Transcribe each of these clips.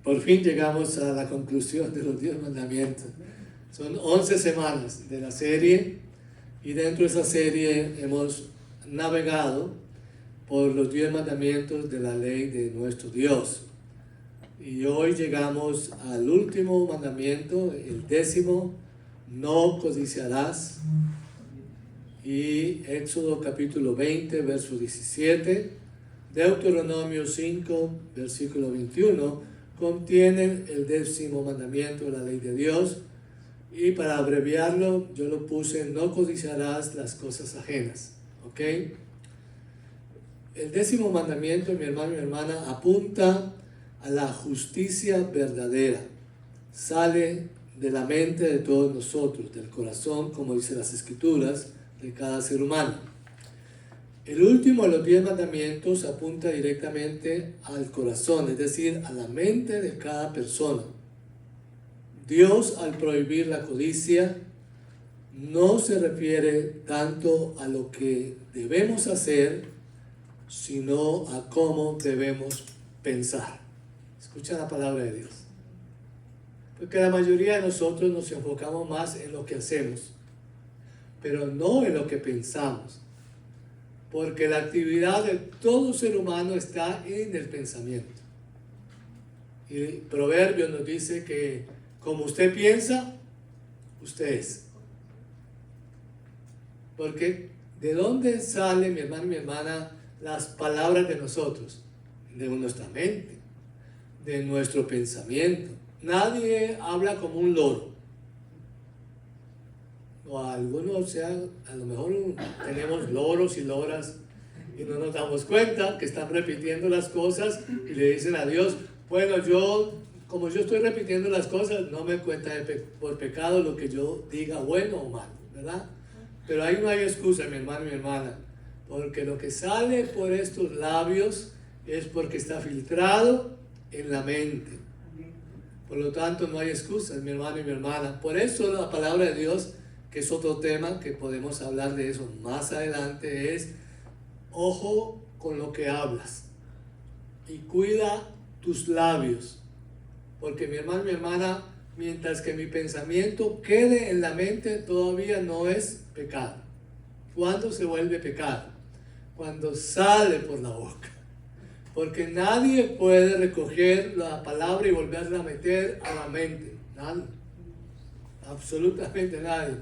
Por fin llegamos a la conclusión de los 10 mandamientos. Son 11 semanas de la serie y dentro de esa serie hemos navegado por los 10 mandamientos de la ley de nuestro Dios. Y hoy llegamos al último mandamiento, el 10º, no codiciarás. Y Éxodo capítulo 20, verso 17, Deuteronomio 5, versículo 21, contienen el 10º mandamiento de la ley de Dios. Y para abreviarlo, yo lo puse, no codiciarás las cosas ajenas. ¿Ok? El 10º mandamiento, mi hermano y mi hermana, apunta a la justicia verdadera. Sale de la mente de todos nosotros, del corazón, como dicen las Escrituras, de cada ser humano. El último de los 10 mandamientos apunta directamente al corazón, es decir, a la mente de cada persona. Dios, al prohibir la codicia, no se refiere tanto a lo que debemos hacer, sino a cómo debemos pensar. Escucha la palabra de Dios. Porque la mayoría de nosotros nos enfocamos más en lo que hacemos, pero no en lo que pensamos. Porque la actividad de todo ser humano está en el pensamiento. Y el Proverbio nos dice que como usted piensa, usted es. Porque ¿de dónde salen, mi hermano y mi hermana, las palabras de nosotros? De nuestra mente, de nuestro pensamiento. Nadie habla como un loro. O algunos, o sea, a lo mejor tenemos loros y loras y no nos damos cuenta que están repitiendo las cosas y le dicen a Dios, bueno, como yo estoy repitiendo las cosas, no me cuenta por pecado lo que yo diga bueno o malo, ¿verdad? Pero ahí no hay excusa, mi hermano y mi hermana, porque lo que sale por estos labios es porque está filtrado en la mente. Por lo tanto, no hay excusas, mi hermano y mi hermana. Por eso la palabra de Dios, que es otro tema que podemos hablar de eso más adelante, es ojo con lo que hablas y cuida tus labios, porque mi hermano y mi hermana, mientras que mi pensamiento quede en la mente, todavía no es pecado. ¿Cuándo se vuelve pecado? Cuando sale por la boca, porque nadie puede recoger la palabra y volverla a meter a la mente, nadie, absolutamente nadie.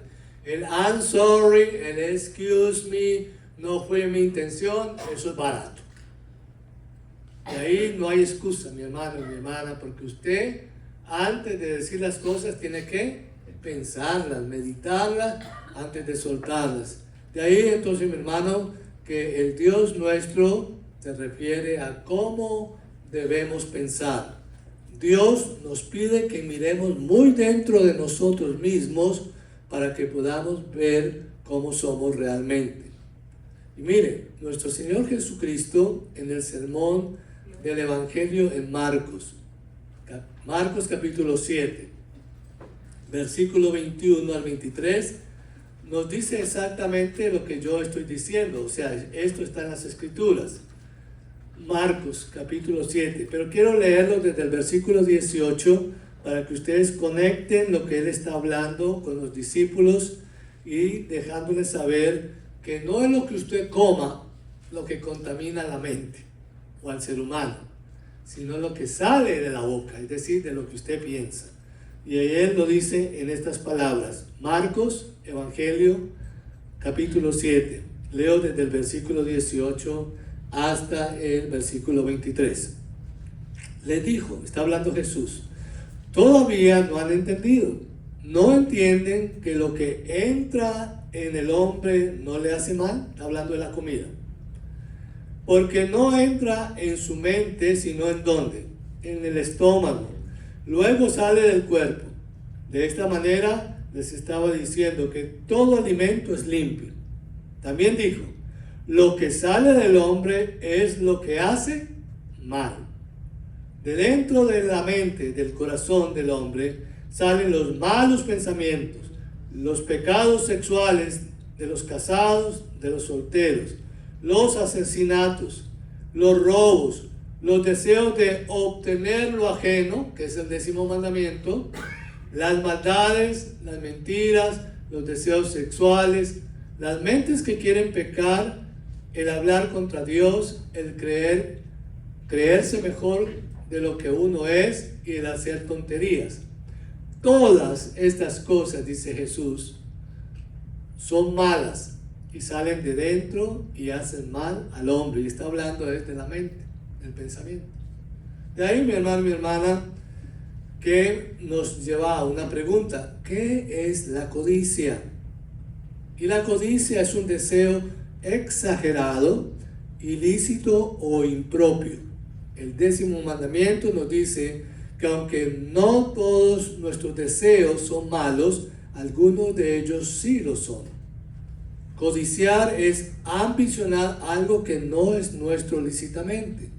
El I'm sorry, el excuse me, no fue mi intención, eso es barato. Y ahí no hay excusa, mi hermano y mi hermana, porque usted, antes de decir las cosas, tiene que pensarlas, meditarlas, antes de soltarlas. De ahí entonces, mi hermano, que el Dios nuestro se refiere a cómo debemos pensar. Dios nos pide que miremos muy dentro de nosotros mismos para que podamos ver cómo somos realmente. Y mire, nuestro Señor Jesucristo en el sermón del Evangelio en Marcos capítulo 7, versículo 21 al 23, nos dice exactamente lo que yo estoy diciendo. O sea, esto está en las Escrituras. Marcos capítulo 7, pero quiero leerlo desde el versículo 18 para que ustedes conecten lo que Él está hablando con los discípulos y dejándoles saber que no es lo que usted coma lo que contamina la mente o al ser humano, sino lo que sale de la boca, es decir, de lo que usted piensa. Y Él lo dice en estas palabras. Marcos, Evangelio, capítulo 7. Leo desde el versículo 18 hasta el versículo 23. Les dijo, está hablando Jesús, todavía no han entendido, no entienden que lo que entra en el hombre no le hace mal. Está hablando de la comida. Porque no entra en su mente, sino en ¿dónde? En el estómago. Luego sale del cuerpo. De esta manera les estaba diciendo que todo alimento es limpio. También dijo, lo que sale del hombre es lo que hace mal. De dentro de la mente, del corazón del hombre, salen los malos pensamientos, los pecados sexuales de los casados, de los solteros, los asesinatos, los robos, los deseos de obtener lo ajeno, que es el 10º mandamiento, las maldades, las mentiras, los deseos sexuales, las mentes que quieren pecar, el hablar contra Dios, el creerse mejor de lo que uno es y el hacer tonterías. Todas estas cosas, dice Jesús, son malas y salen de dentro y hacen mal al hombre. Y está hablando desde la mente, del pensamiento. De ahí, mi hermano, mi hermana, que nos lleva a una pregunta: ¿qué es la codicia? Y la codicia es un deseo exagerado, ilícito o impropio. El 10º mandamiento nos dice que aunque no todos nuestros deseos son malos, algunos de ellos sí lo son. Codiciar es ambicionar algo que no es nuestro lícitamente.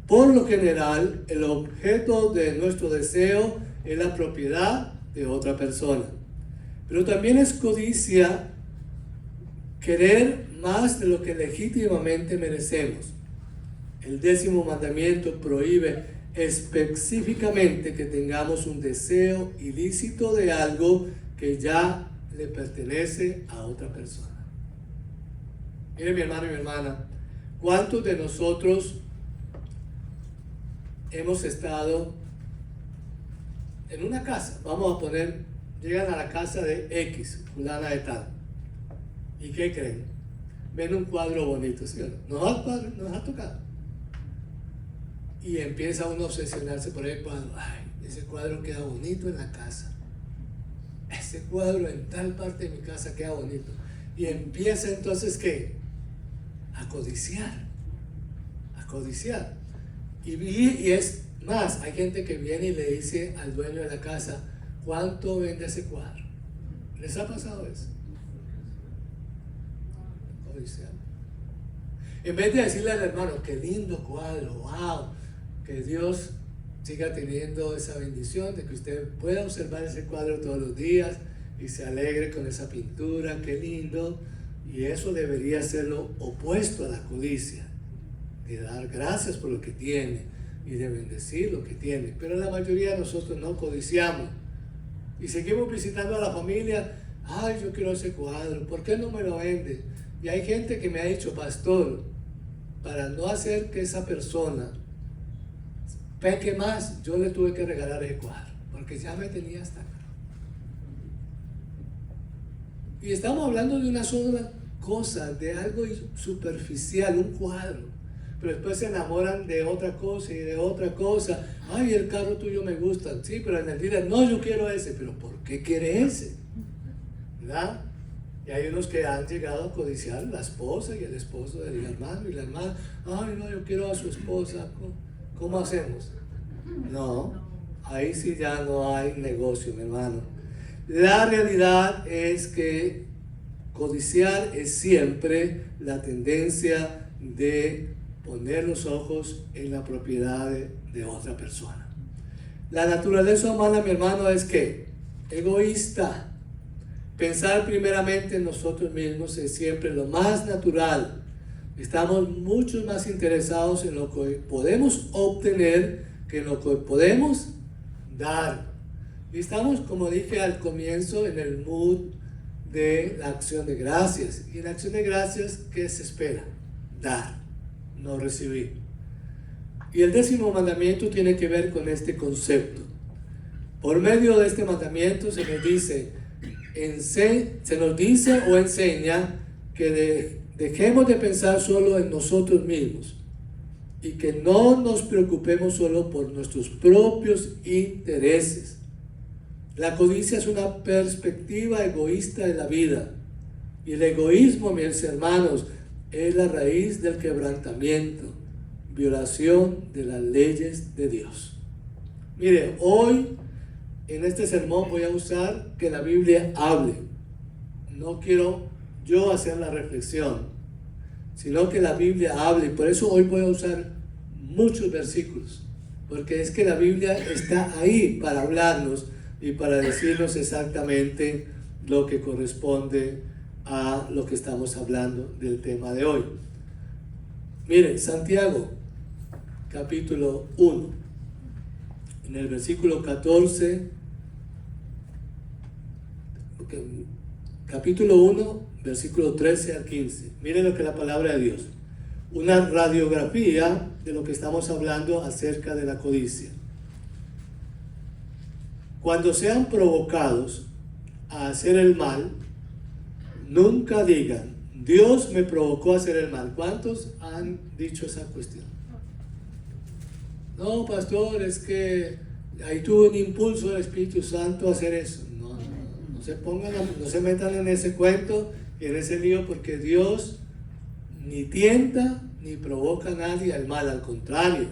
Por lo general, el objeto de nuestro deseo es la propiedad de otra persona. Pero también es codicia querer más de lo que legítimamente merecemos. El 10º mandamiento prohíbe específicamente que tengamos un deseo ilícito de algo que ya le pertenece a otra persona. Mire, mi hermano y mi hermana, ¿cuántos de nosotros hemos estado en una casa? Vamos a poner, llegan a la casa de X, fulana de tal. ¿Y qué creen? Ven un cuadro bonito, ¿sí? Nos ha tocado. Y empieza uno a obsesionarse por el cuadro. Ay, ese cuadro queda bonito en la casa. Ese cuadro en tal parte de mi casa queda bonito. Y empieza entonces, ¿qué? A codiciar. A codiciar. Y es más, hay gente que viene y le dice al dueño de la casa: ¿cuánto vende ese cuadro? ¿Les ha pasado eso? Codiciar. En vez de decirle al hermano: qué lindo cuadro, wow, que Dios siga teniendo esa bendición de que usted pueda observar ese cuadro todos los días y se alegre con esa pintura, qué lindo. Y eso debería ser lo opuesto a la codicia, de dar gracias por lo que tiene y de bendecir lo que tiene. Pero la mayoría de nosotros no codiciamos y seguimos visitando a la familia. Ay, yo quiero ese cuadro, ¿por qué no me lo vende? Y hay gente que me ha dicho: pastor, para no hacer que esa persona peque más, yo le tuve que regalar el cuadro, porque ya me tenía hasta acá. Y estamos hablando de una sola cosa, de algo superficial, un cuadro. Pero después se enamoran de otra cosa y de otra cosa. Ay, el carro tuyo me gusta. Sí, pero en el día, no, yo quiero ese. Pero ¿por qué quiere ese? ¿Verdad? Y hay unos que han llegado a codiciar la esposa y el esposo del hermano y la hermana. Ay, no, yo quiero a su esposa. ¿Cómo hacemos? No, ahí sí ya no hay negocio, mi hermano. La realidad es que codiciar es siempre la tendencia de poner los ojos en la propiedad de otra persona. La naturaleza humana, mi hermano, es que egoísta. Pensar primeramente en nosotros mismos es siempre lo más natural. Estamos mucho más interesados en lo que podemos obtener que en lo que podemos dar. Y estamos, como dije al comienzo, en el mood de la acción de gracias. Y en la acción de gracias, ¿qué se espera? Dar, no recibir. Y el 10º mandamiento tiene que ver con este concepto. Por medio de este mandamiento se nos dice o enseña que dejemos de pensar solo en nosotros mismos y que no nos preocupemos solo por nuestros propios intereses. La codicia es una perspectiva egoísta de la vida. Y el egoísmo, mis hermanos, es la raíz del quebrantamiento, violación de las leyes de Dios. Mire, hoy en este sermón voy a usar que la Biblia hable. No quiero yo hacer la reflexión, sino que la Biblia hable. Y por eso hoy voy a usar muchos versículos, porque es que la Biblia está ahí para hablarnos y para decirnos exactamente lo que corresponde a lo que estamos hablando del tema de hoy. Miren, Santiago capítulo 1, en el versículo 14, capítulo 1, versículo 13 al 15. Miren lo que la palabra de Dios, una radiografía de lo que estamos hablando acerca de la codicia. Cuando sean provocados a hacer el mal, nunca digan, Dios me provocó a hacer el mal. ¿Cuántos han dicho esa cuestión? No, pastor, es que ahí tuve un impulso del Espíritu Santo a hacer eso. No se pongan, no se metan en ese cuento y en ese lío, porque Dios ni tienta ni provoca a nadie al mal, al contrario,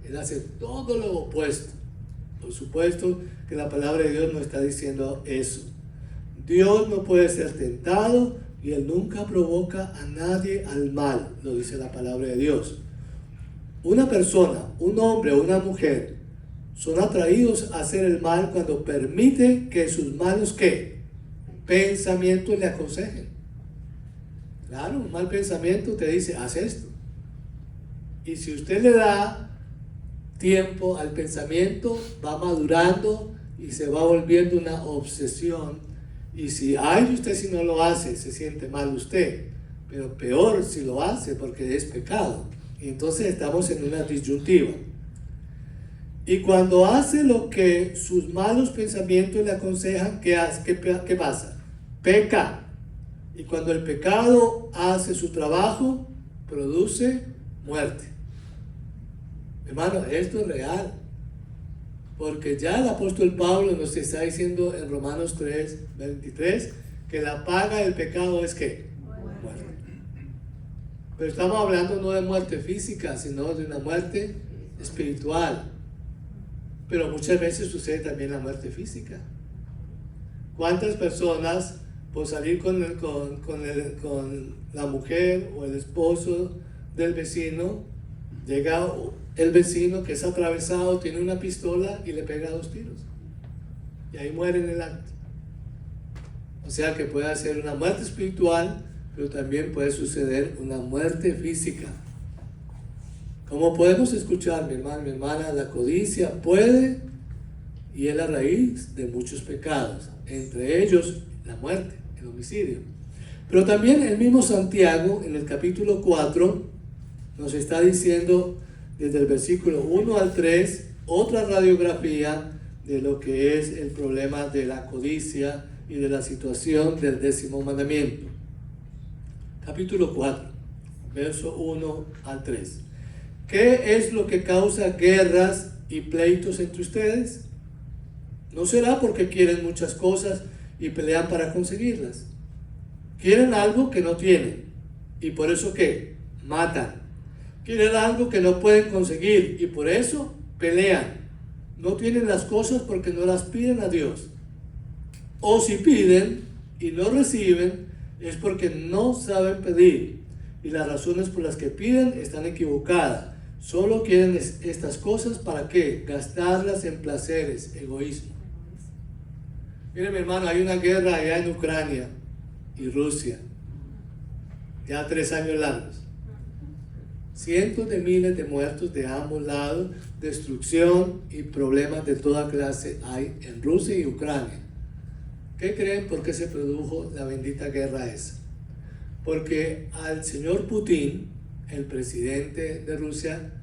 Él hace todo lo opuesto. Por supuesto que la palabra de Dios no está diciendo eso. Dios no puede ser tentado y Él nunca provoca a nadie al mal, lo dice la palabra de Dios. Una persona, un hombre o una mujer, son atraídos a hacer el mal cuando permite que sus malos, ¿qué? Pensamientos le aconsejen. Claro, un mal pensamiento te dice, haz esto. Y si usted le da tiempo al pensamiento, va madurando y se va volviendo una obsesión. Y si, ay, usted si no lo hace, se siente mal usted. Pero peor si lo hace, porque es pecado. Y entonces estamos en una disyuntiva. Y cuando hace lo que sus malos pensamientos le aconsejan, ¿qué pasa? Peca. Y cuando el pecado hace su trabajo, produce muerte. Hermano, esto es real. Porque ya el apóstol Pablo nos está diciendo en Romanos 3, 23, que la paga del pecado es ¿qué? Muerte. Pero estamos hablando no de muerte física, sino de una muerte espiritual. Pero muchas veces sucede también la muerte física. ¿Cuántas personas por salir con la mujer o el esposo del vecino, llega el vecino que es atravesado, tiene una pistola y le pega 2 tiros? Y ahí muere en el acto. O sea que puede ser una muerte espiritual, pero también puede suceder una muerte física. Como podemos escuchar, mi hermano, mi hermana, la codicia puede y es la raíz de muchos pecados, entre ellos la muerte, el homicidio. Pero también el mismo Santiago, en el capítulo 4, nos está diciendo desde el versículo 1 al 3, otra radiografía de lo que es el problema de la codicia y de la situación del 10º mandamiento. Capítulo 4, verso 1 al 3. ¿Qué es lo que causa guerras y pleitos entre ustedes? ¿No será porque quieren muchas cosas y pelean para conseguirlas? Quieren algo que no tienen y por eso ¿qué? Matan. Quieren algo que no pueden conseguir y por eso pelean. No tienen las cosas porque no las piden a Dios. O si piden y no reciben es porque no saben pedir y las razones por las que piden están equivocadas. Solo quieren estas cosas para ¿qué? Gastarlas en placeres, egoísmo. Mire, mi hermano, hay una guerra allá en Ucrania y Rusia, ya 3 años largos. Cientos de miles de muertos de ambos lados, destrucción y problemas de toda clase hay en Rusia y Ucrania. ¿Qué creen por qué se produjo la bendita guerra esa? Porque al señor Putin, el presidente de Rusia,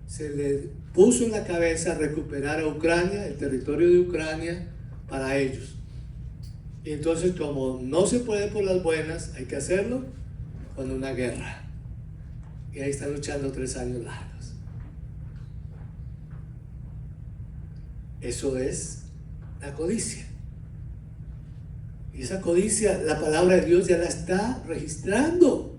se le puso en la cabeza recuperar a Ucrania, el territorio de Ucrania, para ellos. Y entonces, como no se puede por las buenas, hay que hacerlo con una guerra. Y ahí están luchando 3 años largos. Eso es la codicia. Y esa codicia, la palabra de Dios ya la está registrando.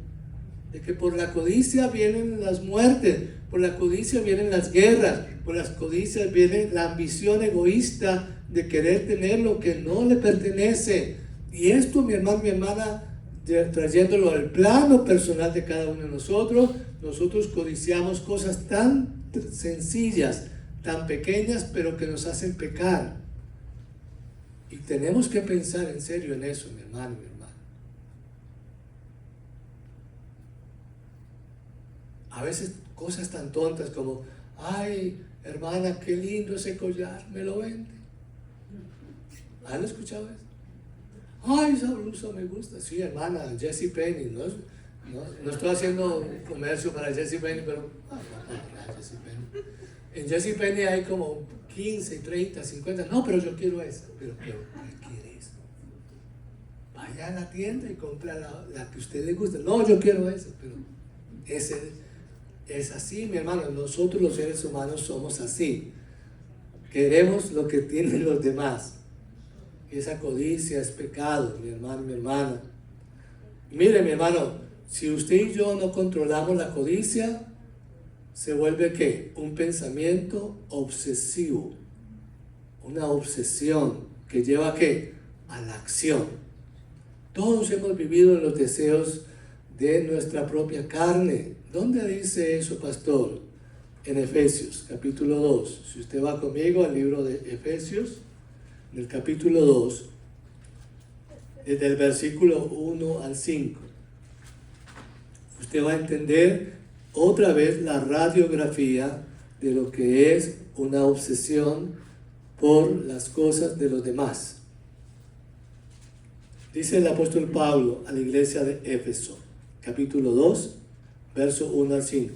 De que por la codicia vienen las muertes, por la codicia vienen las guerras, por las codicias viene la ambición egoísta de querer tener lo que no le pertenece. Y esto, mi hermano, mi hermana, trayéndolo al plano personal de cada uno de nosotros codiciamos cosas tan sencillas, tan pequeñas, pero que nos hacen pecar. Y tenemos que pensar en serio en eso, mi hermano, mi hermana. A veces cosas tan tontas como, ay, hermana, qué lindo ese collar, ¿me lo vende? ¿Han escuchado eso? Ay, esa blusa me gusta. Sí, hermana, Jessie Penny, no estoy haciendo comercio para Jessie Penny, pero Jessie Penny. En Jessie Penny hay como 15, 30, 50. No, pero yo quiero esa. Pero ¿qué quieres? Vaya a la tienda y compra la que a usted le guste. No, yo quiero esa. Pero es así, mi hermano. Nosotros los seres humanos somos así. Queremos lo que tienen los demás. Esa codicia es pecado, mi hermano, mi hermana. Mire, mi hermano, si usted y yo no controlamos la codicia, se vuelve ¿qué? Un pensamiento obsesivo, una obsesión que lleva ¿qué? A la acción. Todos hemos vivido en los deseos de nuestra propia carne. ¿Dónde dice eso, pastor? En Efesios, capítulo 2. Si usted va conmigo al libro de Efesios, en el capítulo 2, desde el versículo 1 al 5, usted va a entender otra vez la radiografía de lo que es una obsesión por las cosas de los demás. Dice el apóstol Pablo a la iglesia de Éfeso, capítulo 2, verso 1 al 5.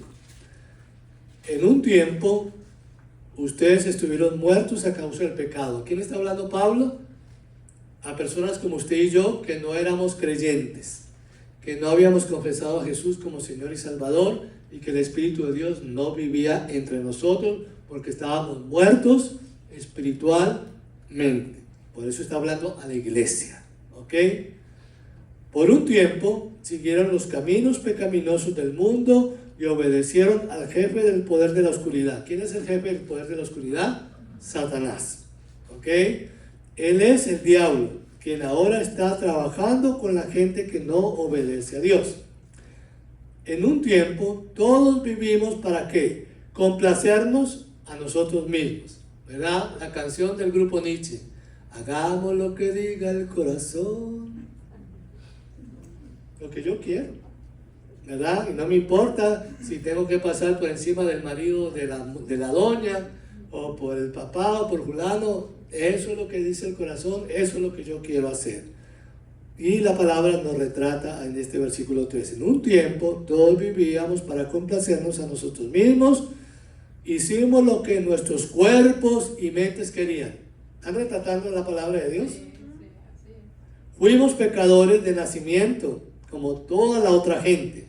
En un tiempo ustedes estuvieron muertos a causa del pecado. ¿A quién está hablando Pablo? A personas como usted y yo que no éramos creyentes, que no habíamos confesado a Jesús como Señor y Salvador y que el Espíritu de Dios no vivía entre nosotros porque estábamos muertos espiritualmente. Por eso está hablando a la iglesia, ¿ok? Por un tiempo siguieron los caminos pecaminosos del mundo y obedecieron al jefe del poder de la oscuridad. ¿Quién es el jefe del poder de la oscuridad? Satanás. ¿Ok? Él es el diablo, quien ahora está trabajando con la gente que no obedece a Dios. En un tiempo, todos vivimos ¿para qué? Complacernos a nosotros mismos. ¿Verdad? La canción del grupo Nietzsche. Hagamos lo que diga el corazón. Lo que yo quiero. ¿Verdad? Y no me importa si tengo que pasar por encima del marido de la doña, o por el papá, o por fulano. Eso es lo que dice el corazón, eso es lo que yo quiero hacer. Y la palabra nos retrata en este versículo 3. En un tiempo todos vivíamos para complacernos a nosotros mismos, hicimos lo que nuestros cuerpos y mentes querían. ¿Están retratando la palabra de Dios? Fuimos pecadores de nacimiento, como toda la otra gente.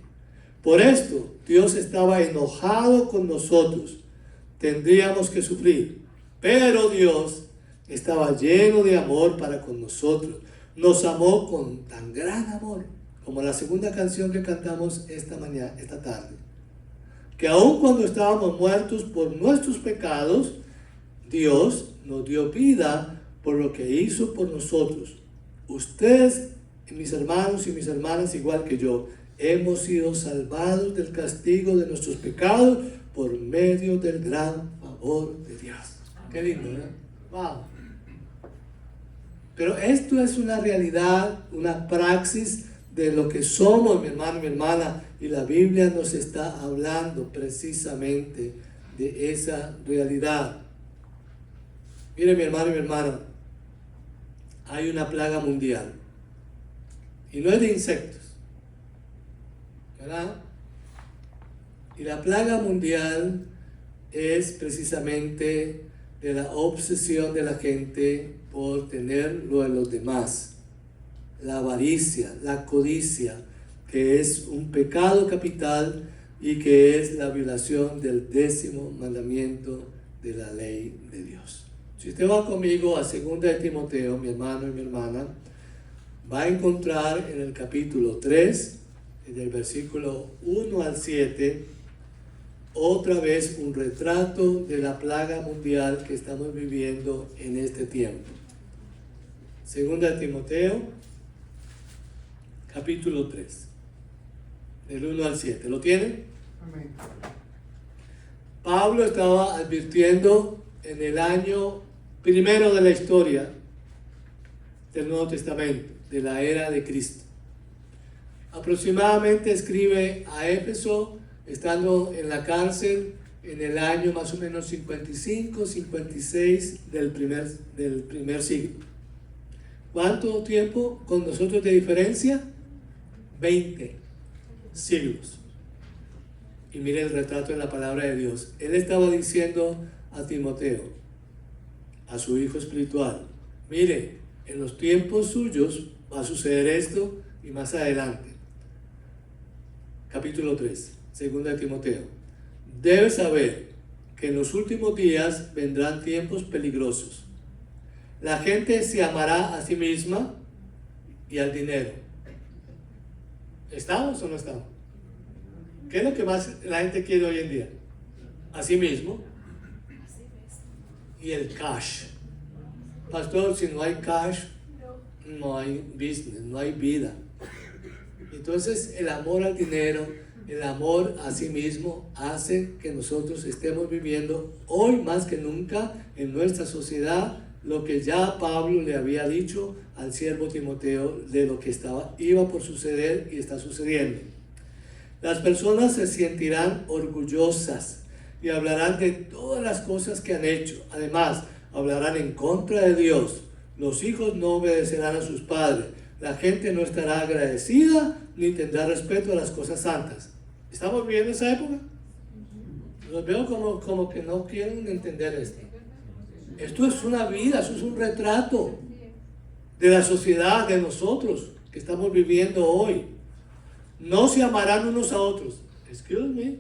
Por esto, Dios estaba enojado con nosotros. Tendríamos que sufrir. Pero Dios estaba lleno de amor para con nosotros. Nos amó con tan gran amor, como la segunda canción que cantamos esta tarde. Que aun cuando estábamos muertos por nuestros pecados, Dios nos dio vida por lo que hizo por nosotros. Ustedes, mis hermanos y mis hermanas, igual que yo, hemos sido salvados del castigo de nuestros pecados por medio del gran favor de Dios. Qué lindo, ¿verdad? Wow. Pero esto es una realidad, una praxis de lo que somos, mi hermano, mi hermana, y la Biblia nos está hablando precisamente de esa realidad. Mire, mi hermano y mi hermana, hay una plaga mundial y no es de insectos, ¿verdad? Y la plaga mundial es precisamente de la obsesión de la gente por tener lo de los demás, la avaricia, la codicia, que es un pecado capital y que es la violación del 10º mandamiento de la ley de Dios. Si usted va conmigo a 2 de Timoteo, mi hermano y mi hermana, va a encontrar en el capítulo 3, en el versículo 1 al 7, otra vez un retrato de la plaga mundial que estamos viviendo en este tiempo. 2 de Timoteo, capítulo 3, del 1 al 7. ¿Lo tienen? Amén. Pablo estaba advirtiendo en el año primero de la historia del Nuevo Testamento, de la era de Cristo. Aproximadamente escribe a Éfeso estando en la cárcel en el año más o menos 55, 56 del primer siglo. ¿Cuánto tiempo con nosotros de diferencia? 20 siglos. Y mire el retrato en la palabra de Dios. Él estaba diciendo a Timoteo, a su hijo espiritual, mire, en los tiempos suyos va a suceder esto y más adelante. Capítulo 3, 2 de Timoteo. Debes saber que en los últimos días vendrán tiempos peligrosos. La gente se amará a sí misma y al dinero. ¿Estamos o no estamos? ¿Qué es lo que más la gente quiere hoy en día? A sí mismo y el cash. Pastor, si no hay cash, no hay business, no hay vida. Entonces el amor al dinero, el amor a sí mismo hace que nosotros estemos viviendo hoy más que nunca en nuestra sociedad lo que ya Pablo le había dicho al siervo Timoteo de lo que iba por suceder y está sucediendo. Las personas se sentirán orgullosas y hablarán de todas las cosas que han hecho. Además, hablarán en contra de Dios. Los hijos no obedecerán a sus padres. La gente no estará agradecida ni tendrá respeto a las cosas santas. ¿Estamos viviendo esa época? Los veo como que no quieren entender esto. Esto es una vida, eso es un retrato de la sociedad, de nosotros que estamos viviendo hoy. No se amarán unos a otros. Excuse me.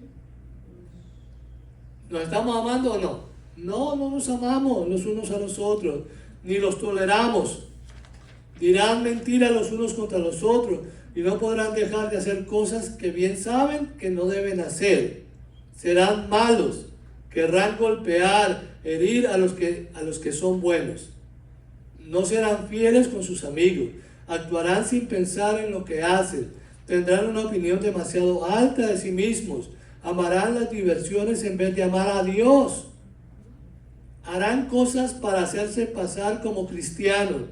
¿Nos estamos amando o no? No, no nos amamos los unos a los otros, ni los toleramos. Dirán mentiras los unos contra los otros y no podrán dejar de hacer cosas que bien saben que no deben hacer. Serán malos, querrán golpear, herir a los que son buenos. No serán fieles con sus amigos, actuarán sin pensar en lo que hacen, tendrán una opinión demasiado alta de sí mismos, amarán las diversiones en vez de amar a Dios. Harán cosas para hacerse pasar como cristianos,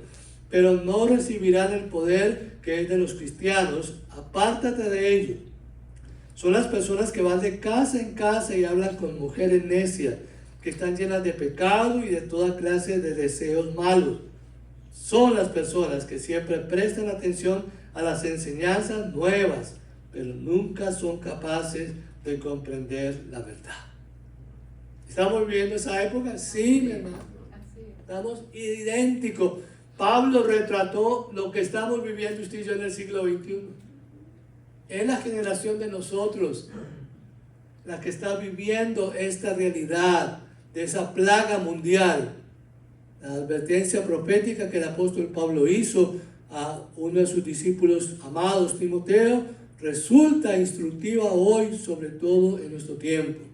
pero no recibirán el poder que es de los cristianos. Apártate de ellos. Son las personas que van de casa en casa y hablan con mujeres necias, que están llenas de pecado y de toda clase de deseos malos. Son las personas que siempre prestan atención a las enseñanzas nuevas, pero nunca son capaces de comprender la verdad. ¿Estamos viviendo esa época? Sí, mi hermano. Estamos idénticos. Pablo retrató lo que estamos viviendo usted y yo en el siglo XXI. Es la generación de nosotros la que está viviendo esta realidad de esa plaga mundial. La advertencia profética que el apóstol Pablo hizo a uno de sus discípulos amados, Timoteo, resulta instructiva hoy, sobre todo en nuestro tiempo.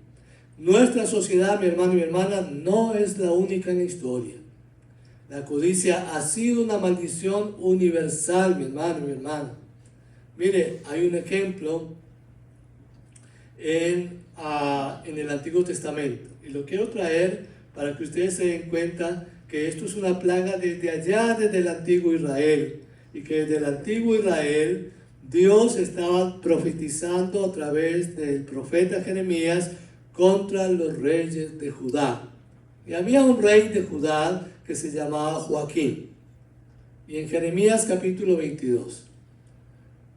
Nuestra sociedad, mi hermano y mi hermana, no es la única en la historia. La codicia ha sido una maldición universal, mi hermano y mi hermana. Mire, hay un ejemplo en el Antiguo Testamento. Y lo quiero traer para que ustedes se den cuenta que esto es una plaga desde allá, desde el antiguo Israel. Y que desde el antiguo Israel Dios estaba profetizando a través del profeta Jeremías contra los reyes de Judá. Y había un rey de Judá que se llamaba Joaquín. Y en Jeremías capítulo 22,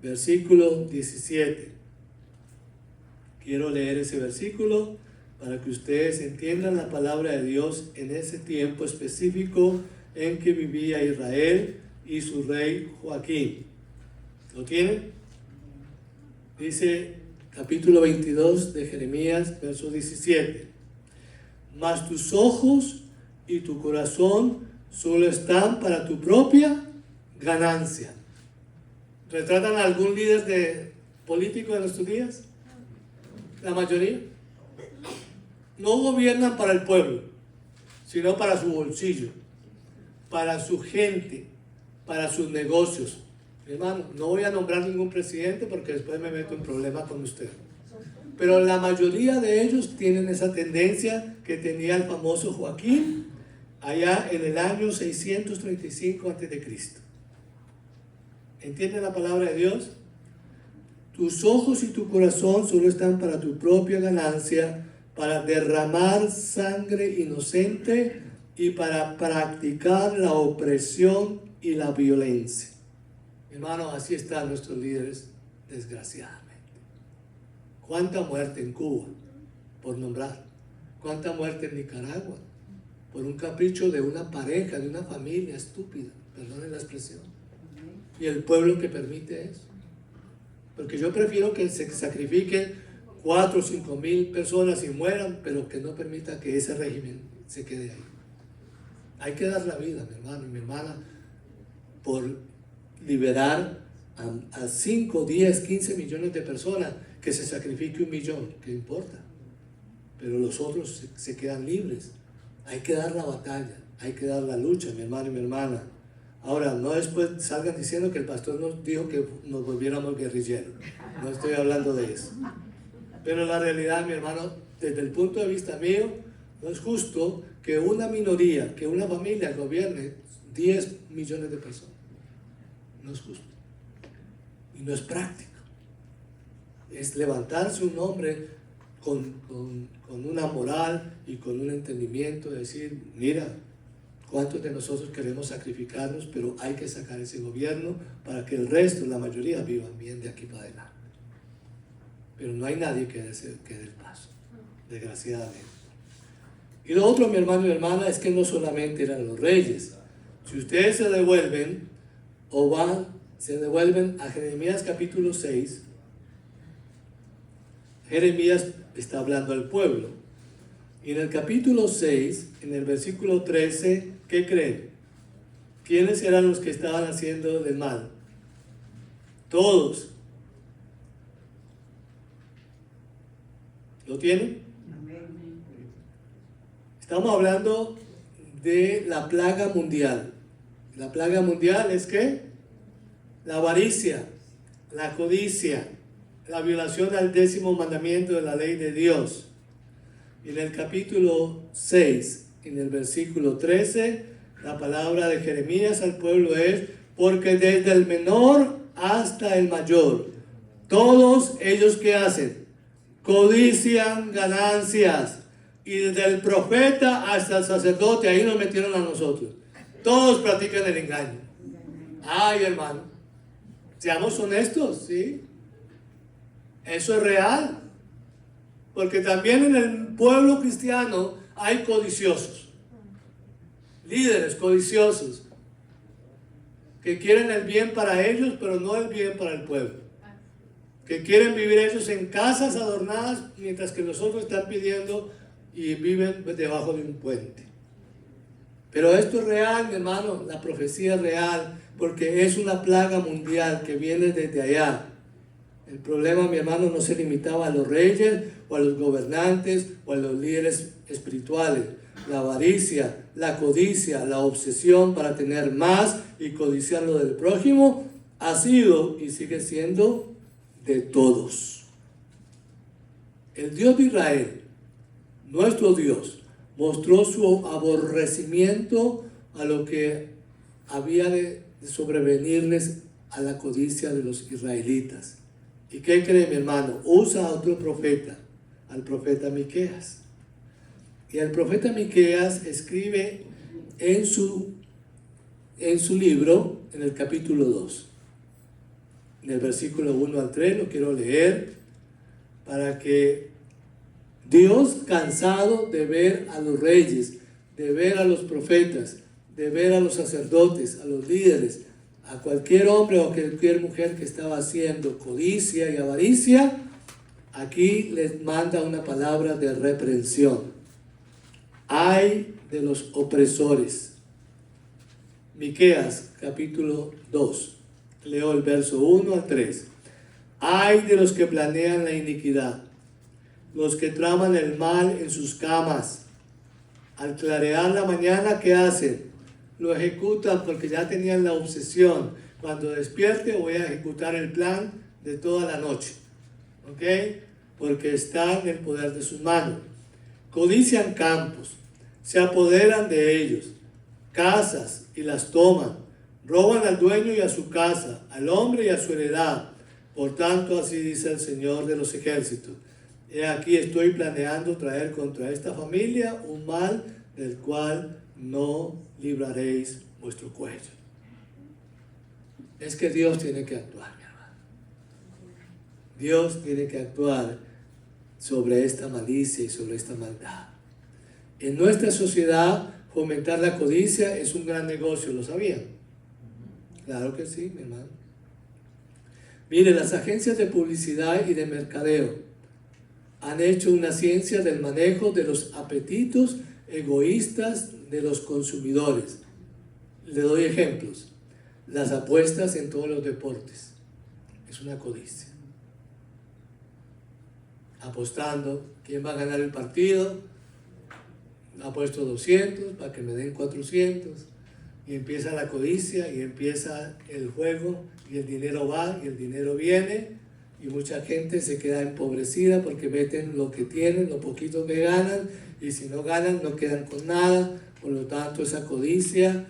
versículo 17. Quiero leer ese versículo para que ustedes entiendan la palabra de Dios en ese tiempo específico en que vivía Israel y su rey Joaquín. ¿Lo tienen? Dice capítulo 22 de Jeremías, verso 17. Mas tus ojos y tu corazón solo están para tu propia ganancia. ¿Retratan a algún líder político de nuestros días? La mayoría. No gobiernan para el pueblo, sino para su bolsillo, para su gente, para sus negocios. Hermano, no voy a nombrar ningún presidente porque después me meto en problemas con usted. Pero la mayoría de ellos tienen esa tendencia que tenía el famoso Joaquín allá en el año 635 a.C. ¿Entienden la palabra de Dios? tus ojos y tu corazón solo están para tu propia ganancia, para derramar sangre inocente y para practicar la opresión y la violencia. Hermano, así están nuestros líderes, desgraciadamente. ¿Cuánta muerte en Cuba, por nombrar? ¿Cuánta muerte en Nicaragua? Por un capricho de una pareja, de una familia estúpida, perdonen la expresión. Y el pueblo que permite eso. Porque yo prefiero que se sacrifiquen 4 o 5 mil personas y mueran, pero que no permita que ese régimen se quede ahí. Hay que dar la vida, mi hermano y mi hermana, por liberar a 5, 10, 15 millones de personas, que se sacrifique 1 millón, ¿qué importa? Pero los otros se quedan libres. Hay que dar la batalla, hay que dar la lucha, mi hermano y mi hermana. Ahora, no después salgan diciendo que el pastor nos dijo que nos volviéramos guerrilleros. No estoy hablando de eso. Pero la realidad, mi hermano, desde el punto de vista mío, no es justo que una minoría, que una familia gobierne 10 millones de personas. No es justo. Y no es práctico. Es levantarse un hombre con una moral y con un entendimiento, de decir, mira, ¿cuántos de nosotros queremos sacrificarnos? Pero hay que sacar ese gobierno para que el resto, la mayoría, vivan bien de aquí para adelante. Pero no hay nadie que dé el paso, desgraciadamente. Y lo otro, mi hermano y mi hermana, es que no solamente eran los reyes. Si ustedes se devuelven a Jeremías capítulo 6, Jeremías está hablando al pueblo. Y en el capítulo 6, en el versículo 13, ¿qué creen? ¿Quiénes eran los que estaban haciendo el mal? Todos. ¿Lo tienen? Estamos hablando de la plaga mundial. La plaga mundial es ¿qué? La avaricia, la codicia, la violación al 10º mandamiento de la ley de Dios. En el capítulo 6, en el versículo 13, la palabra de Jeremías al pueblo es: porque desde el menor hasta el mayor, todos ellos que hacen, codician ganancias, y desde el profeta hasta el sacerdote, ahí nos metieron a nosotros, todos practican el engaño. Ay, hermano, seamos honestos, ¿sí? Eso es real. Porque también en el pueblo cristiano hay codiciosos, líderes codiciosos, que quieren el bien para ellos, pero no el bien para el pueblo. Que quieren vivir ellos en casas adornadas, mientras que los otros están pidiendo y viven debajo de un puente. Pero esto es real, mi hermano, la profecía es real, porque es una plaga mundial que viene desde allá. El problema, mi hermano, no se limitaba a los reyes o a los gobernantes o a los líderes espirituales. La avaricia, la codicia, la obsesión para tener más y codiciar lo del prójimo ha sido y sigue siendo de todos. El Dios de Israel, nuestro Dios, mostró su aborrecimiento a lo que había de sobrevenirles a la codicia de los israelitas. ¿Y qué cree, mi hermano? Usa a otro profeta, al profeta Miqueas. Y el profeta Miqueas escribe en su libro, en el capítulo 2, en el versículo 1 al 3, lo quiero leer, para que Dios, cansado de ver a los reyes, de ver a los profetas, de ver a los sacerdotes, a los líderes, a cualquier hombre o cualquier mujer que estaba haciendo codicia y avaricia, aquí les manda una palabra de reprensión. Ay de los opresores. Miqueas capítulo 2, leo el verso 1 al 3. Ay de los que planean la iniquidad, los que traman el mal en sus camas. Al clarear la mañana, ¿qué hacen? Lo ejecutan porque ya tenían la obsesión. Cuando despierte voy a ejecutar el plan de toda la noche. ¿Ok? Porque está en el poder de sus manos. Codician campos, se apoderan de ellos, casas y las toman. Roban al dueño y a su casa, al hombre y a su heredad. Por tanto, así dice el Señor de los ejércitos: he aquí estoy planeando traer contra esta familia un mal del cual no libraréis vuestro cuello. Es que Dios tiene que actuar, mi hermano. Dios tiene que actuar sobre esta malicia y sobre esta maldad. En nuestra sociedad, fomentar la codicia es un gran negocio, ¿lo sabían? Claro que sí, mi hermano. Mire, las agencias de publicidad y de mercadeo han hecho una ciencia del manejo de los apetitos egoístas de los consumidores. Le doy ejemplos. Las apuestas en todos los deportes. Es una codicia. Apostando, ¿quién va a ganar el partido? Apuesto 200 para que me den 400. Y empieza la codicia y empieza el juego y el dinero va y el dinero viene. Y mucha gente se queda empobrecida porque meten lo que tienen, lo poquito que ganan, y si no ganan no quedan con nada. Por lo tanto, esa codicia,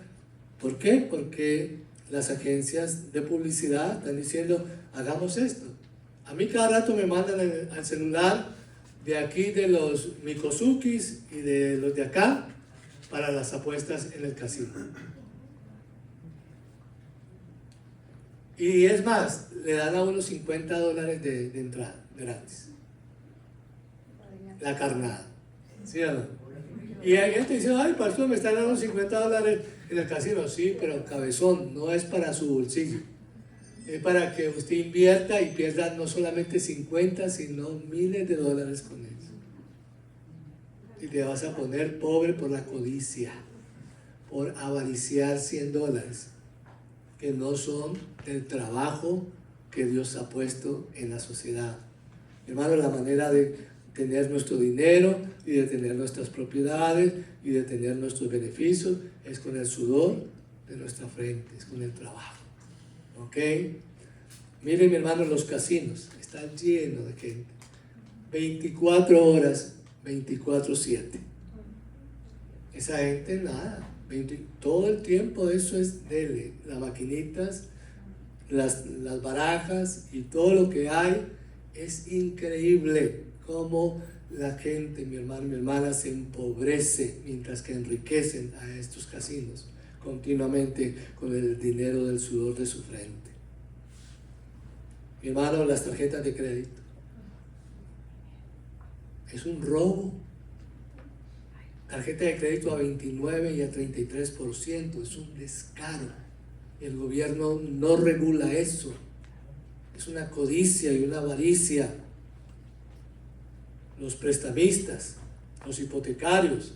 ¿por qué? Porque las agencias de publicidad están diciendo, hagamos esto. A mí cada rato me mandan al celular de aquí de los Mikosukis y de los de acá para las apuestas en el casino. Y es más, le dan a unos $50 de entrada, gratis. La carnada. ¿Sí o no? Y hay gente que dice, ay, pastor, me están dando $50 en el casino. Sí, pero cabezón, no es para su bolsillo. Es para que usted invierta y pierda no solamente 50, sino miles de dólares con eso. Y te vas a poner pobre por la codicia, por avariciar $100, que no son del trabajo que Dios ha puesto en la sociedad. Hermano, la manera de tener nuestro dinero y de tener nuestras propiedades y de tener nuestros beneficios es con el sudor de nuestra frente, es con el trabajo. ¿Ok? Miren, mi hermano, los casinos están llenos de gente. 24 horas, 24/7. Esa gente, nada. Todo el tiempo eso es dele. Las maquinitas, las barajas y todo lo que hay. Es increíble cómo la gente, mi hermano, mi hermana, se empobrece mientras que enriquecen a estos casinos continuamente con el dinero del sudor de su frente. Mi hermano, las tarjetas de crédito es un robo. Tarjeta de crédito a 29 y a 33%, es un descaro. El gobierno no regula eso. Es una codicia y una avaricia. Los prestamistas, los hipotecarios,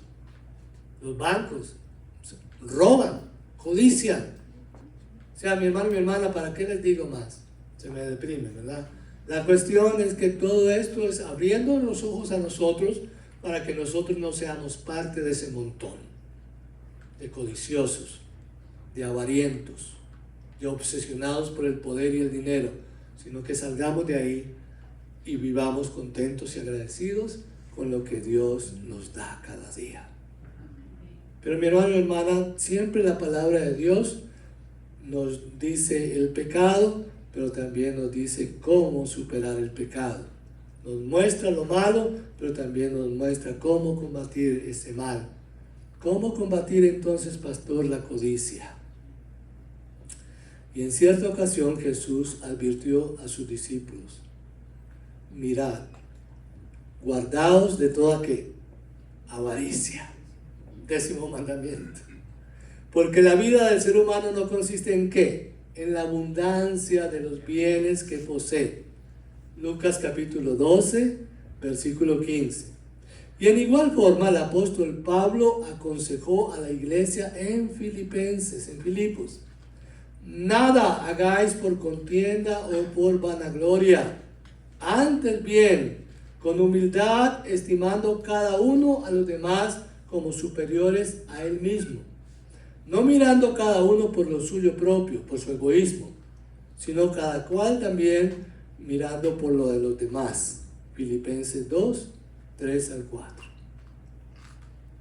los bancos roban, codician. O sea, mi hermano y mi hermana, ¿para qué les digo más? Se me deprime, ¿verdad? La cuestión es que todo esto es abriendo los ojos a nosotros para que nosotros no seamos parte de ese montón de codiciosos, de avarientos, de obsesionados por el poder y el dinero, sino que salgamos de ahí y vivamos contentos y agradecidos con lo que Dios nos da cada día. Pero mi hermano y hermana, siempre la palabra de Dios nos dice el pecado, pero también nos dice cómo superar el pecado. Nos muestra lo malo, pero también nos muestra cómo combatir ese mal. ¿Cómo combatir entonces, pastor, la codicia? Y en cierta ocasión Jesús advirtió a sus discípulos: mirad, guardaos de toda ¿qué? Avaricia. 10º mandamiento. Porque la vida del ser humano no consiste en ¿qué? En la abundancia de los bienes que posee. Lucas capítulo 12, versículo 15. Y en igual forma el apóstol Pablo aconsejó a la iglesia en Filipenses, en Filipos: nada hagáis por contienda o por vanagloria, antes bien, con humildad, estimando cada uno a los demás como superiores a él mismo, no mirando cada uno por lo suyo propio, por su egoísmo, sino cada cual también mirando por lo de los demás. Filipenses 2, 3 al 4.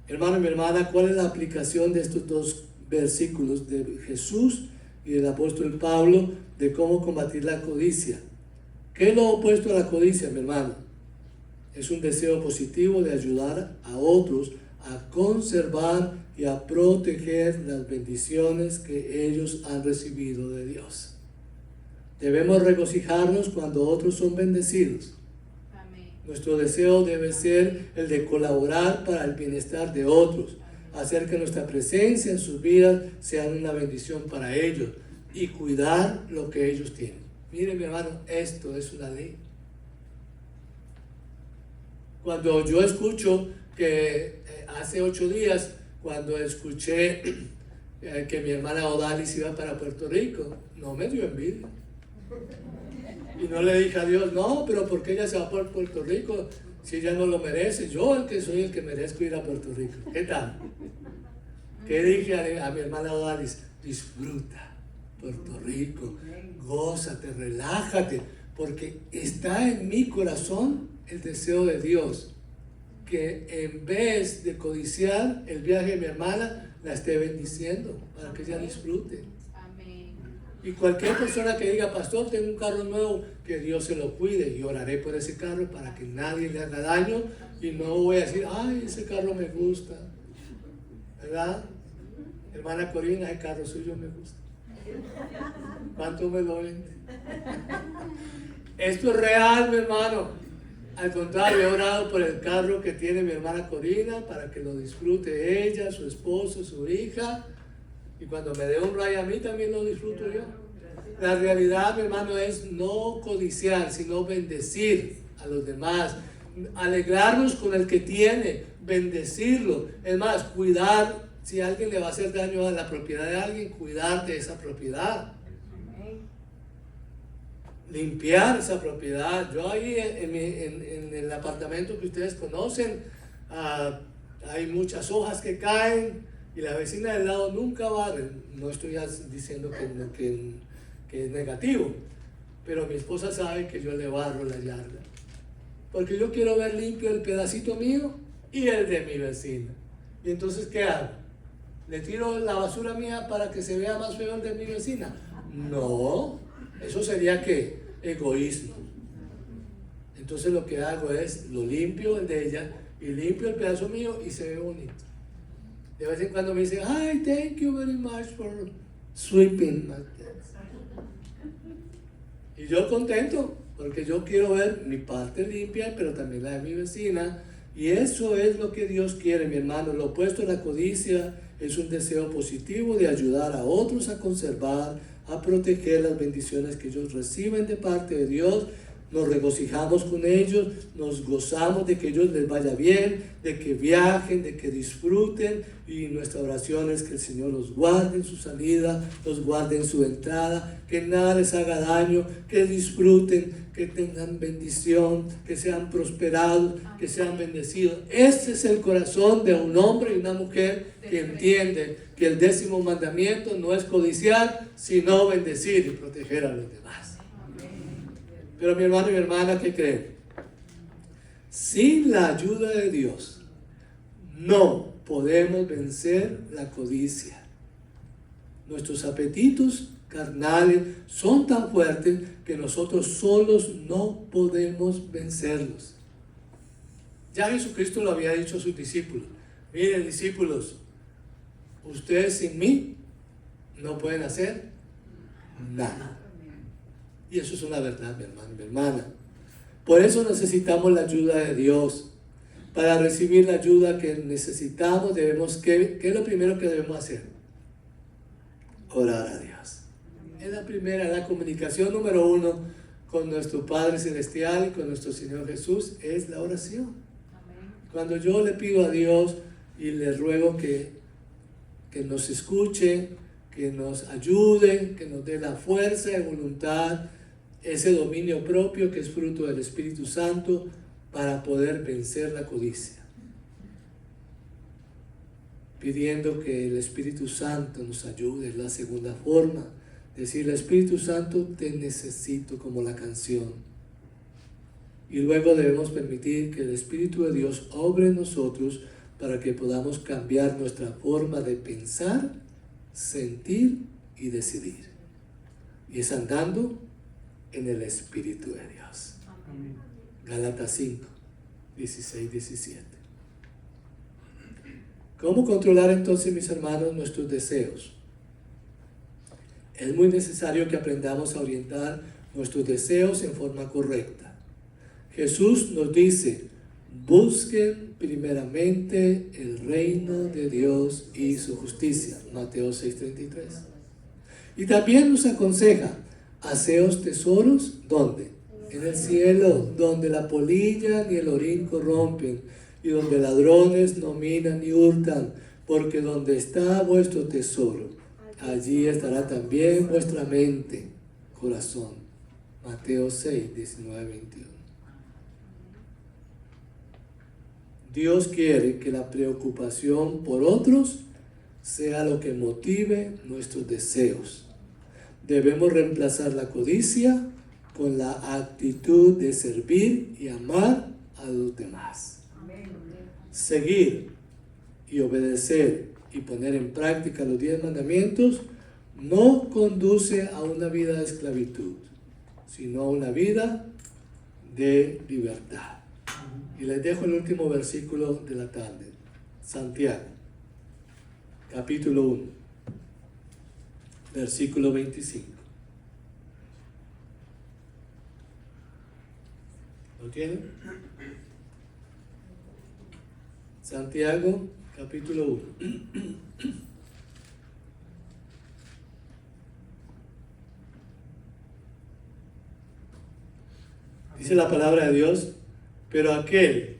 Hermano y mi hermana, ¿cuál es la aplicación de estos dos versículos de Jesús y del apóstol Pablo de cómo combatir la codicia? ¿Qué es lo opuesto a la codicia, mi hermano? Es un deseo positivo de ayudar a otros a conservar y a proteger las bendiciones que ellos han recibido de Dios. Debemos regocijarnos cuando otros son bendecidos. Amén. Nuestro deseo debe ser el de colaborar para el bienestar de otros, hacer que nuestra presencia en sus vidas sea una bendición para ellos y cuidar lo que ellos tienen. Mire, mi hermano, esto es una ley. Cuando yo escucho que hace 8 días, cuando escuché que mi hermana Odalis iba para Puerto Rico, no me dio envidia. Y no le dije a Dios, no, pero ¿por qué ella se va por Puerto Rico si ella no lo merece? Yo el que soy el que merezco ir a Puerto Rico. ¿Qué tal? ¿Qué dije a mi hermana Odalis? Disfruta Puerto Rico, gózate, relájate, porque está en mi corazón el deseo de Dios, que en vez de codiciar el viaje de mi hermana, la esté bendiciendo para que ella disfrute. Amén. Y cualquier persona que diga, pastor, tengo un carro nuevo, que Dios se lo cuide, y oraré por ese carro para que nadie le haga daño, y no voy a decir, ay, ese carro me gusta, ¿verdad? Hermana Corina, el carro suyo me gusta. ¿Cuánto me lo vende? Esto es real, mi hermano. Al contrario, he orado por el carro que tiene mi hermana Corina para que lo disfrute ella, su esposo, su hija. Y cuando me dé un rayo a mí, también lo disfruto yo. La realidad, mi hermano, es no codiciar, sino bendecir a los demás. Alegrarnos con el que tiene, bendecirlo. Es más, cuidar. Si alguien le va a hacer daño a la propiedad de alguien, cuidar de esa propiedad. Limpiar esa propiedad. Yo ahí en el apartamento que ustedes conocen, hay muchas hojas que caen y la vecina del lado nunca barre. No estoy diciendo que es negativo, pero mi esposa sabe que yo le barro la yarda, porque yo quiero ver limpio el pedacito mío y el de mi vecina. Y entonces, ¿qué hago? ¿Le tiro la basura mía para que se vea más feo el de mi vecina? No, eso sería ¿qué? Egoísmo. Entonces lo que hago es, lo limpio el de ella y limpio el pedazo mío y se ve bonito. De vez en cuando me dice, ay, thank you very much for sweeping my desk. Y yo contento, porque yo quiero ver mi parte limpia, pero también la de mi vecina. Y eso es lo que Dios quiere, mi hermano. Lo opuesto a la codicia es un deseo positivo de ayudar a otros a conservar, a proteger las bendiciones que ellos reciben de parte de Dios. Nos regocijamos con ellos, nos gozamos de que ellos les vaya bien, de que viajen, de que disfruten, y nuestra oración es que el Señor los guarde en su salida, los guarde en su entrada, que nada les haga daño, que disfruten, que tengan bendición, que sean prosperados, que sean bendecidos. Ese es el corazón de un hombre y una mujer que entiende que el 10º mandamiento no es codiciar, sino bendecir y proteger a los demás. Pero mi hermano y mi hermana, ¿qué creen? Sin la ayuda de Dios, no podemos vencer la codicia. Nuestros apetitos carnales son tan fuertes que nosotros solos no podemos vencerlos. Ya Jesucristo lo había dicho a sus discípulos. Miren, discípulos, ustedes sin mí no pueden hacer nada. Y eso es una verdad, mi hermano y mi hermana. Por eso necesitamos la ayuda de Dios. Para recibir la ayuda que necesitamos, ¿qué es lo primero que debemos hacer? Orar a Dios. Es la primera, la comunicación número 1 con nuestro Padre Celestial y con nuestro Señor Jesús es la oración. Cuando yo le pido a Dios y le ruego que nos escuche, que nos ayude, que nos dé la fuerza de voluntad, ese dominio propio que es fruto del Espíritu Santo para poder vencer la codicia. Pidiendo que el Espíritu Santo nos ayude, es la segunda forma. Decirle, Espíritu Santo, te necesito, como la canción. Y luego debemos permitir que el Espíritu de Dios obre en nosotros para que podamos cambiar nuestra forma de pensar, sentir y decidir. Y es andando en el Espíritu de Dios. Amén. Gálatas 5, 16, 17. ¿Cómo controlar entonces, mis hermanos, nuestros deseos? Es muy necesario que aprendamos a orientar nuestros deseos en forma correcta. Jesús nos dice: busquen primeramente el reino de Dios y su justicia. Mateo 6:33. Y también nos aconseja: haceos tesoros, ¿dónde? En el cielo, donde la polilla ni el orín corrompen, y donde ladrones no minan ni hurtan, porque donde está vuestro tesoro, allí estará también vuestra mente, corazón. Mateo 6, 19, 21. Dios quiere que la preocupación por otros sea lo que motive nuestros deseos. Debemos reemplazar la codicia con la actitud de servir y amar a los demás. Seguir y obedecer y poner en práctica los 10 mandamientos no conduce a una vida de esclavitud, sino a una vida de libertad. Y les dejo el último versículo de la tarde. Santiago, capítulo 1, versículo 25. ¿Lo tienen? Santiago, capítulo 1. Dice la palabra de Dios: pero aquel,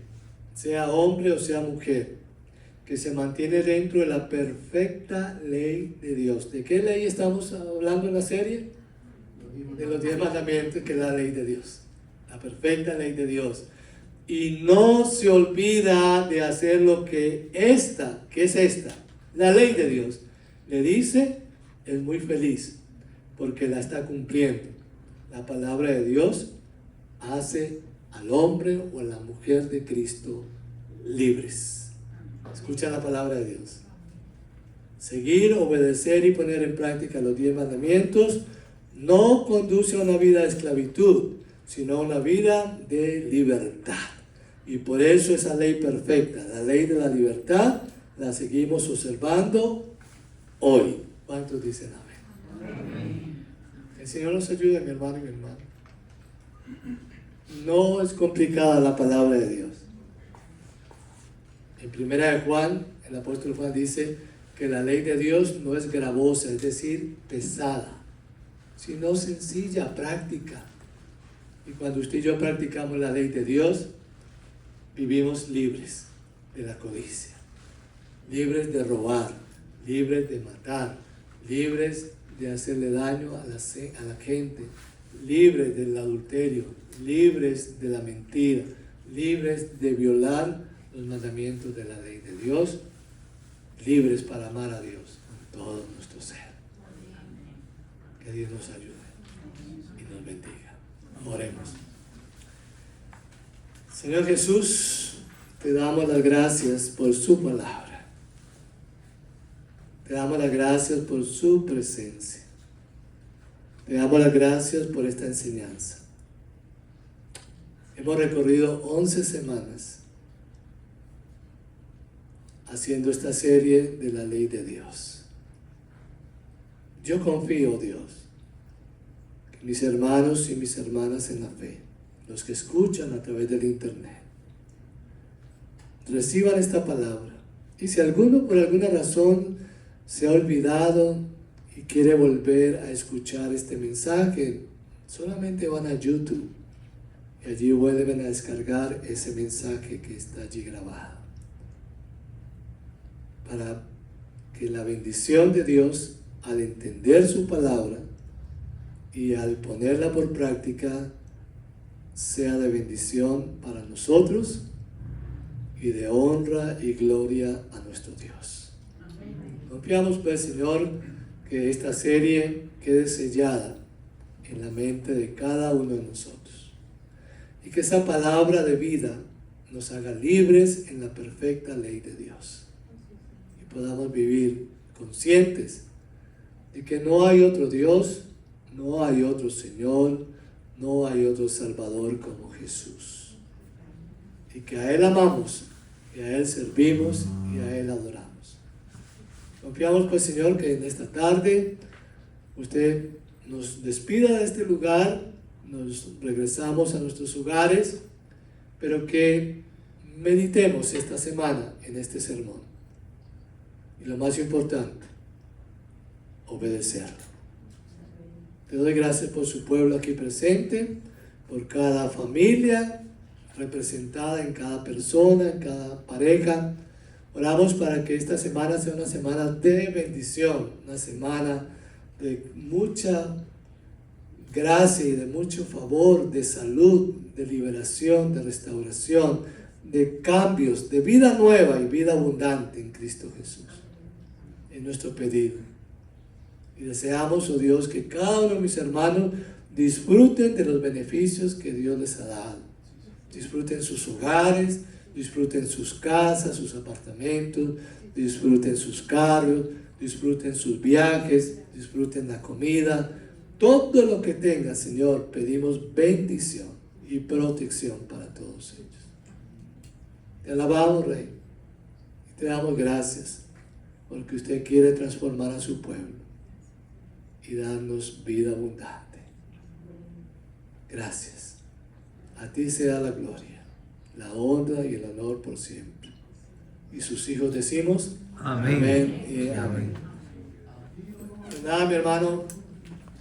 sea hombre o sea mujer, que se mantiene dentro de la perfecta ley de Dios. ¿De qué ley estamos hablando en la serie? De los 10 mandamientos, que es la ley de Dios. La perfecta ley de Dios. Y no se olvida de hacer lo que esta, ¿qué es esta? La ley de Dios le dice, es muy feliz, porque la está cumpliendo. La palabra de Dios hace al hombre o a la mujer de Cristo libres. Escucha la palabra de Dios. Seguir, obedecer y poner en práctica los 10 mandamientos no conduce a una vida de esclavitud, sino a una vida de libertad. Y por eso esa ley perfecta, la ley de la libertad, la seguimos observando hoy. ¿Cuántos dicen amén? Amén. El Señor nos ayude, mi hermano y mi hermana. No es complicada la palabra de Dios. En primera de Juan, el apóstol Juan dice que la ley de Dios no es gravosa, es decir, pesada, sino sencilla, práctica. Y cuando usted y yo practicamos la ley de Dios, vivimos libres de la codicia, libres de robar, libres de matar, libres de hacerle daño a la gente, libres del adulterio, libres de la mentira, libres de violar los mandamientos de la ley de Dios, libres para amar a Dios con todo nuestro ser. Que Dios nos ayude y nos bendiga. Oremos. Señor Jesús, te damos las gracias por su palabra. Te damos las gracias por su presencia. Te damos las gracias por esta enseñanza. Hemos recorrido 11 semanas haciendo esta serie de la ley de Dios. Yo confío, Dios, que mis hermanos y mis hermanas en la fe, los que escuchan a través del internet, reciban esta palabra. Y si alguno por alguna razón se ha olvidado y quiere volver a escuchar este mensaje, solamente van a YouTube y allí vuelven a descargar ese mensaje que está allí grabado, para que la bendición de Dios, al entender su palabra y al ponerla por práctica, sea de bendición para nosotros y de honra y gloria a nuestro Dios. Confiamos, pues, Señor, que esta serie quede sellada en la mente de cada uno de nosotros y que esa palabra de vida nos haga libres en la perfecta ley de Dios y podamos vivir conscientes de que no hay otro Dios, no hay otro Señor, no hay otro Salvador como Jesús. Y que a Él amamos, y a Él servimos, y a Él adoramos. Confiamos pues, Señor, que en esta tarde usted nos despida de este lugar, nos regresamos a nuestros hogares, pero que meditemos esta semana en este sermón. Y lo más importante, obedecerlo. Te doy gracias por su pueblo aquí presente, por cada familia representada en cada persona, en cada pareja. Oramos para que esta semana sea una semana de bendición, una semana de mucha gracia y de mucho favor, de salud, de liberación, de restauración, de cambios, de vida nueva y vida abundante en Cristo Jesús. Es nuestro pedido. Y deseamos, oh Dios, que cada uno de mis hermanos disfruten de los beneficios que Dios les ha dado. Disfruten sus hogares, disfruten sus casas, sus apartamentos, disfruten sus carros, disfruten sus viajes, disfruten la comida. Todo lo que tenga, Señor, pedimos bendición y protección para todos ellos. Te alabamos, Rey, y te damos gracias porque usted quiere transformar a su pueblo y darnos vida abundante. Gracias. A ti sea la gloria, la honra y el honor por siempre. Y sus hijos decimos, amén y amén. Pues nada, mi hermano,